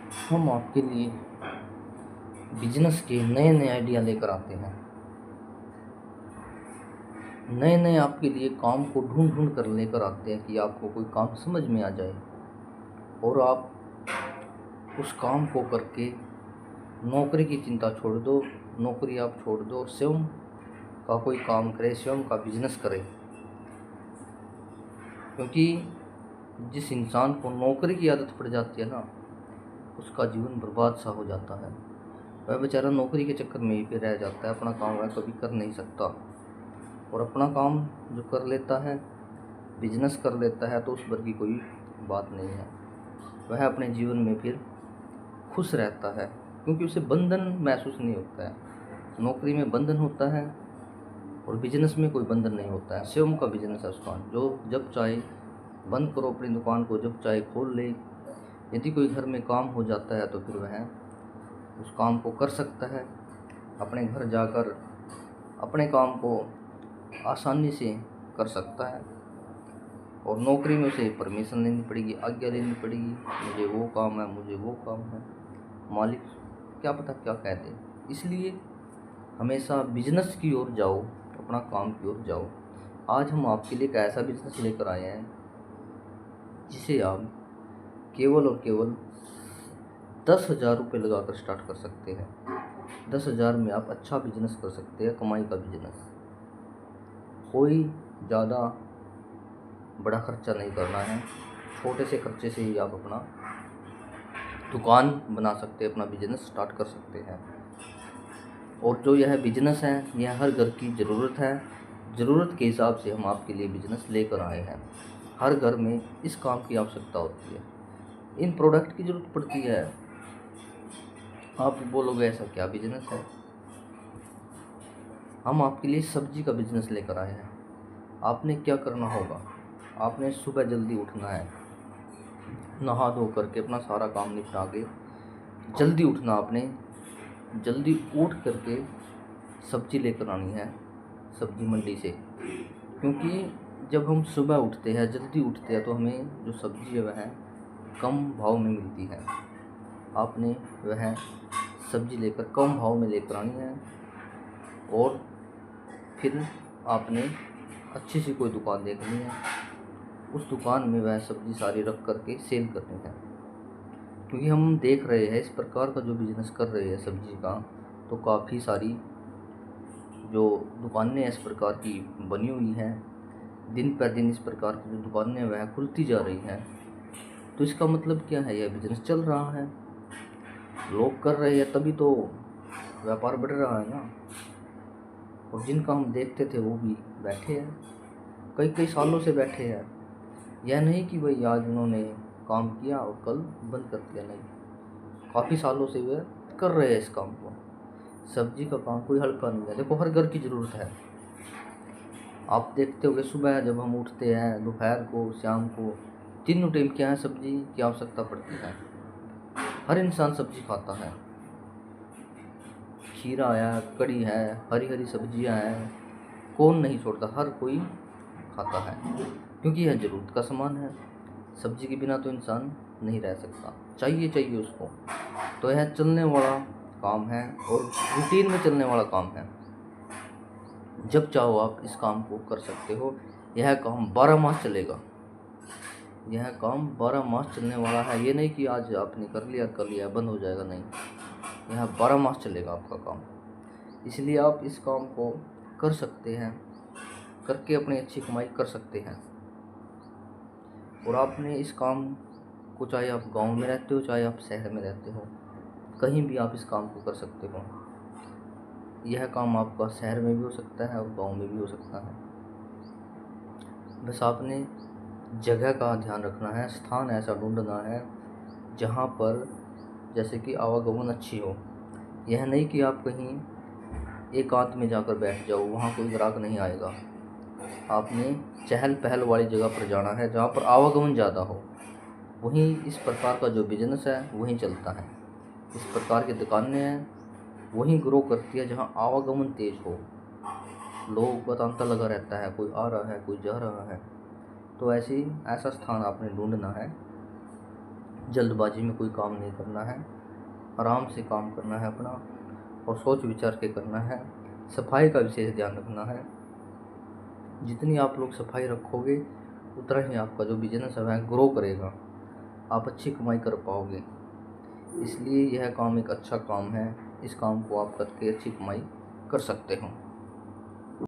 हम आपके लिए बिजनेस के नए नए आइडिया लेकर आते हैं। नए नए आपके लिए काम को ढूंढ ढूंढ कर लेकर आते हैं कि आपको कोई काम समझ में आ जाए और आप उस काम को करके नौकरी की चिंता छोड़ दो। नौकरी आप छोड़ दो और स्वयं का कोई काम करें, स्वयं का बिजनेस करें। क्योंकि जिस इंसान को नौकरी की आदत पड़ जाती है ना, उसका जीवन बर्बाद सा हो जाता है। वह बेचारा नौकरी के चक्कर में ही पे रह जाता है, अपना काम वह कभी कर नहीं सकता। और अपना काम जो कर लेता है, बिजनेस कर लेता है, तो उस भर की कोई बात नहीं है। वह अपने जीवन में फिर खुश रहता है, क्योंकि उसे बंधन महसूस नहीं होता है। नौकरी में बंधन होता है और बिजनेस में कोई बंधन नहीं होता है। स्वयं का बिजनेस है उसका, जो जब चाहे बंद करो अपनी दुकान को, जब चाहे खोल ले। यदि कोई घर में काम हो जाता है तो फिर वह उस काम को कर सकता है, अपने घर जाकर अपने काम को आसानी से कर सकता है। और नौकरी में उसे परमिशन लेनी पड़ेगी, आज्ञा लेनी पड़ेगी, मुझे वो काम है, मुझे वो काम है, मालिक क्या पता क्या कह दे। इसलिए हमेशा बिजनेस की ओर जाओ, अपना काम की ओर जाओ। आज हम आपके लिए एक ऐसा बिजनेस लेकर आए हैं जिसे आप केवल और केवल 10,000 रुपये लगाकर स्टार्ट कर सकते हैं। 10,000 में आप अच्छा बिजनेस कर सकते हैं, कमाई का बिजनेस। कोई ज़्यादा बड़ा खर्चा नहीं करना है, छोटे से खर्चे से ही आप अपना दुकान बना सकते हैं, अपना बिजनेस स्टार्ट कर सकते हैं। और जो यह बिजनेस है, यह हर घर की ज़रूरत है। ज़रूरत के हिसाब से हम आपके लिए बिजनेस लेकर आए हैं। हर घर में इस काम की आवश्यकता होती है, इन प्रोडक्ट की ज़रूरत पड़ती है। आप बोलोगे ऐसा क्या बिजनेस है? हम आपके लिए सब्जी का बिजनेस लेकर आए हैं। आपने क्या करना होगा, आपने सुबह जल्दी उठना है, नहा धो करके अपना सारा काम निपटा के जल्दी उठना। आपने जल्दी उठ करके सब्जी लेकर आनी है सब्जी मंडी से। क्योंकि जब हम सुबह उठते हैं, जल्दी उठते हैं, तो हमें जो सब्जी है वह कम भाव में मिलती है। आपने वह सब्जी लेकर कम भाव में लेकर आनी है और फिर आपने अच्छी सी कोई दुकान देखनी है, उस दुकान में वह सब्जी सारी रख करके सेल करनी है। क्योंकि हम देख रहे हैं इस प्रकार का जो बिज़नेस कर रहे हैं सब्जी का, तो काफ़ी सारी जो दुकानें इस प्रकार की बनी हुई हैं, दिन पर दिन इस प्रकार की जो दुकानें वह खुलती जा रही हैं। तो इसका मतलब क्या है, यह बिज़नेस चल रहा है, लोग कर रहे हैं, तभी तो व्यापार बढ़ रहा है ना। और जिनका हम देखते थे वो भी बैठे हैं, कई कई सालों से बैठे हैं। यह नहीं कि भाई आज उन्होंने काम किया और कल बंद कर दिया, नहीं, काफ़ी सालों से वे कर रहे हैं इस काम को। सब्जी का काम कोई हल्का नहीं है। देखो, हर घर की ज़रूरत है। आप देखते होंगे सुबह जब हम उठते हैं, दोपहर को, शाम को, तीनों टाइम क्या है, सब्जी की आवश्यकता पड़ती है। हर इंसान सब्जी खाता है, खीरा है, कड़ी है, हरी हरी सब्जियां हैं, कौन नहीं छोड़ता, हर कोई खाता है। क्योंकि यह ज़रूरत का सामान है। सब्जी के बिना तो इंसान नहीं रह सकता, चाहिए चाहिए उसको। तो यह चलने वाला काम है और रूटीन में चलने वाला काम है। जब चाहो आप इस काम को कर सकते हो। यह काम 12 मास चलेगा, यह काम 12 मास चलने वाला है। ये नहीं कि आज आपने कर लिया, कर लिया, बंद हो जाएगा, नहीं, यह 12 मास चलेगा आपका काम। इसलिए आप इस काम को कर सकते हैं, करके अपनी अच्छी कमाई कर सकते हैं। और आपने इस काम को, चाहे आप गांव में रहते हो, चाहे आप शहर में रहते हो, कहीं भी आप इस काम को कर सकते हो। यह काम आपका शहर में भी हो सकता है और गांव में भी हो सकता है। बस आपने जगह का ध्यान रखना है, स्थान ऐसा ढूंढना है जहाँ पर जैसे कि आवागमन अच्छी हो। यह नहीं कि आप कहीं एकांत में जाकर बैठ जाओ, वहाँ कोई ग्राहक नहीं आएगा। आपने चहल पहल वाली जगह पर जाना है जहाँ पर आवागमन ज़्यादा हो। वहीं इस प्रकार का जो बिजनेस है वहीं चलता है। इस प्रकार की दुकानें हैं वहीं ग्रो करती है जहाँ आवागमन तेज हो, लोगों का तांता लगा रहता है, कोई आ रहा है, कोई जा रहा है। तो ऐसा स्थान आपने ढूंढना है जल्दबाजी में कोई काम नहीं करना है, आराम से काम करना है अपना, और सोच विचार के करना है। सफाई का विशेष ध्यान रखना है। जितनी आप लोग सफाई रखोगे उतना ही आपका जो बिजनेस है वह ग्रो करेगा, आप अच्छी कमाई कर पाओगे। इसलिए यह काम एक अच्छा काम है, इस काम को आप करके अच्छी कमाई कर सकते हो।